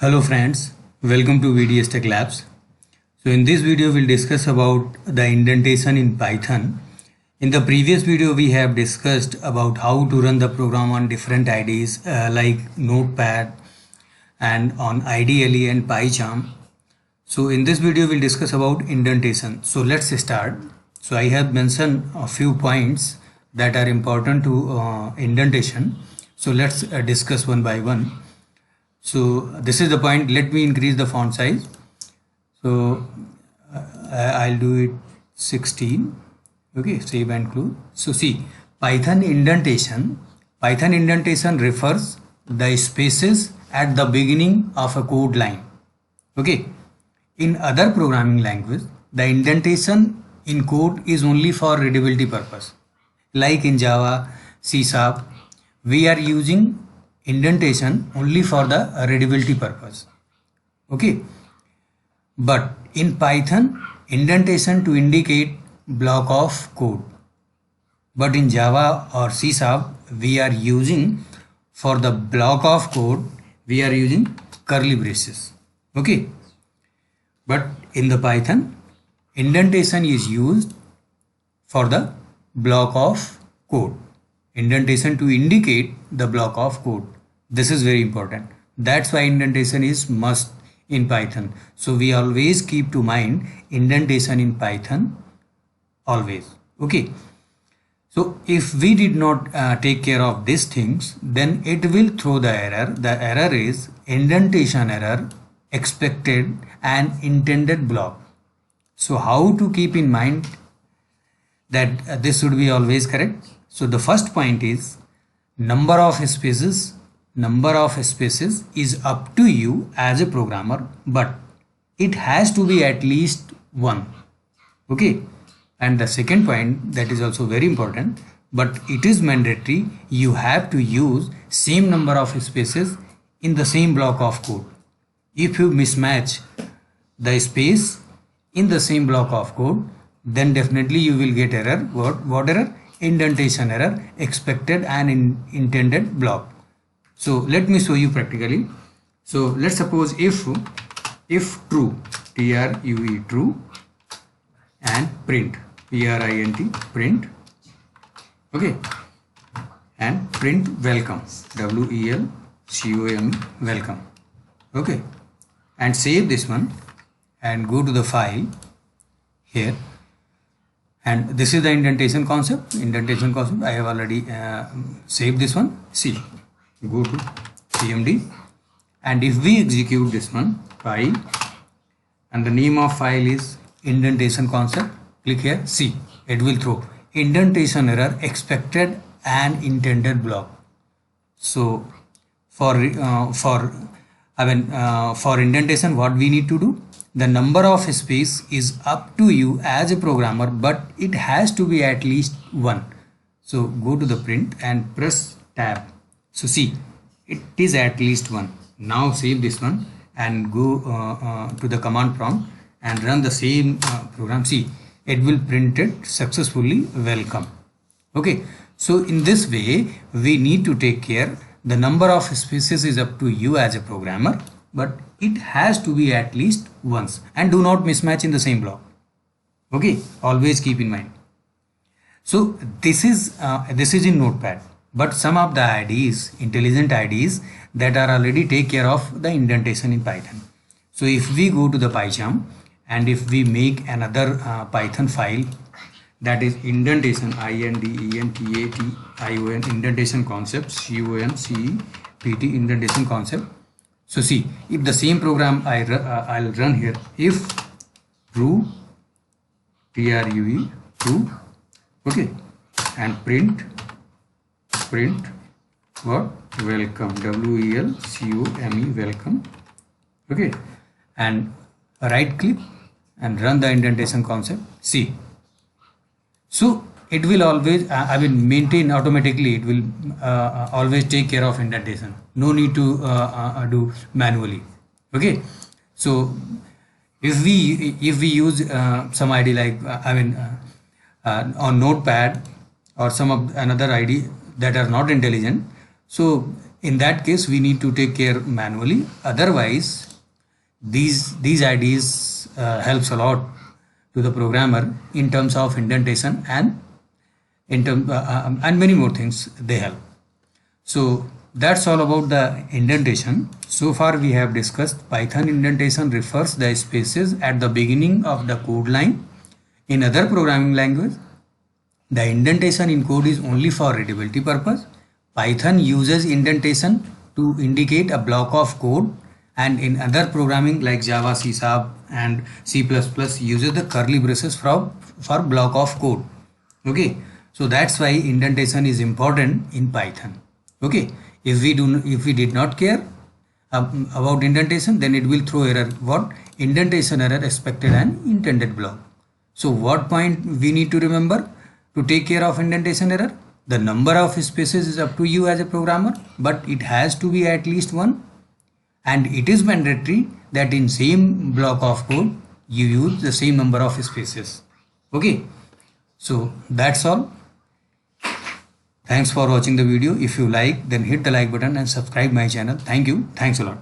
Hello friends, welcome to VDS Tech Labs. So in this video we'll discuss about the indentation in Python. In the previous video we have discussed about how to run the program on different IDEs like Notepad and on IDLE and PyCharm. So in this video we'll discuss about indentation. So let's start. So I have mentioned a few points that are important to indentation. So let's discuss one by one. So this is the point. Let me increase the font size. So I'll do it 16. Okay, save and close. So see, Python indentation refers the spaces at the beginning of a code line. Okay, in other programming language, the indentation in code is only for readability purpose. Like in Java, C#, we are using indentation only for the readability purpose. Okay, but in Python, indentation to indicate block of code, but in Java or C#, we are using for the block of code, we are using curly braces. Okay, but in the Python, indentation is used for the block of code, indentation to indicate the block of code. This is very important. That's why indentation is must in Python. So we always keep to mind indentation in Python always. Okay. So if we did not take care of these things, then it will throw the error. The error is indentation error, expected and intended block. So how to keep in mind that this should be always correct? So the first point is number of spaces is up to you as a programmer, but it has to be at least one. Okay, and the second point that is also very important, but it is mandatory, you have to use same number of spaces in the same block of code. If you mismatch the space in the same block of code, then definitely you will get error. What error? Indentation error, expected and intended block. So let me show you practically. So let's suppose if true, true, true, and print, print, okay, and print welcome, welcome, welcome, okay, and save this one and go to the file here. And this is the indentation concept. I have already saved this one. See, go to cmd, and if we execute this one, file, and the name of file is indentation concept, click here. See, it will throw indentation error, expected and intended block. So for indentation, what we need to do? The number of space is up to you as a programmer, but it has to be at least one. So go to the print and press tab. So see, it is at least one. Now save this one and go to the command prompt and run the same program. See, it will print it successfully, welcome. Okay, so in this way we need to take care. The number of spaces is up to you as a programmer, but it has to be at least once, and do not mismatch in the same block. Okay, always keep in mind. So this is in Notepad, but some of the IDEs, intelligent IDEs, that are already take care of the indentation in Python. So if we go to the PyCharm and if we make another Python file, that is indentation, indentation, indentation concept, concept, indentation concept. So see, if the same program I'll run here, if true, true, true, okay, and print what? Welcome, welcome, welcome, okay, and right click and run the indentation concept. See, so it will always maintain automatically. It will always take care of indentation. No need to do manually. Okay, so if we use some ID like on Notepad or some of another ID that are not intelligent, so in that case we need to take care manually. Otherwise, these IDs helps a lot to the programmer in terms of indentation and and many more things they help. So that's all about the indentation. So far we have discussed Python indentation refers the spaces at the beginning of the code line. In other programming language, the indentation in code is only for readability purpose. Python uses indentation to indicate a block of code, and in other programming like Java, C#, and C++ uses the curly braces for block of code. Okay, so that's why indentation is important in Python. Okay, if we did not care about indentation, then it will throw error. What? Indentation error expected and intended block. So what point we need to remember to take care of indentation error? The number of spaces is up to you as a programmer, but it has to be at least one, and it is mandatory that in same block of code you use the same number of spaces. Okay, so that's all. Thanks for watching the video. If you like, then hit the like button and subscribe my channel. Thank you. Thanks a lot.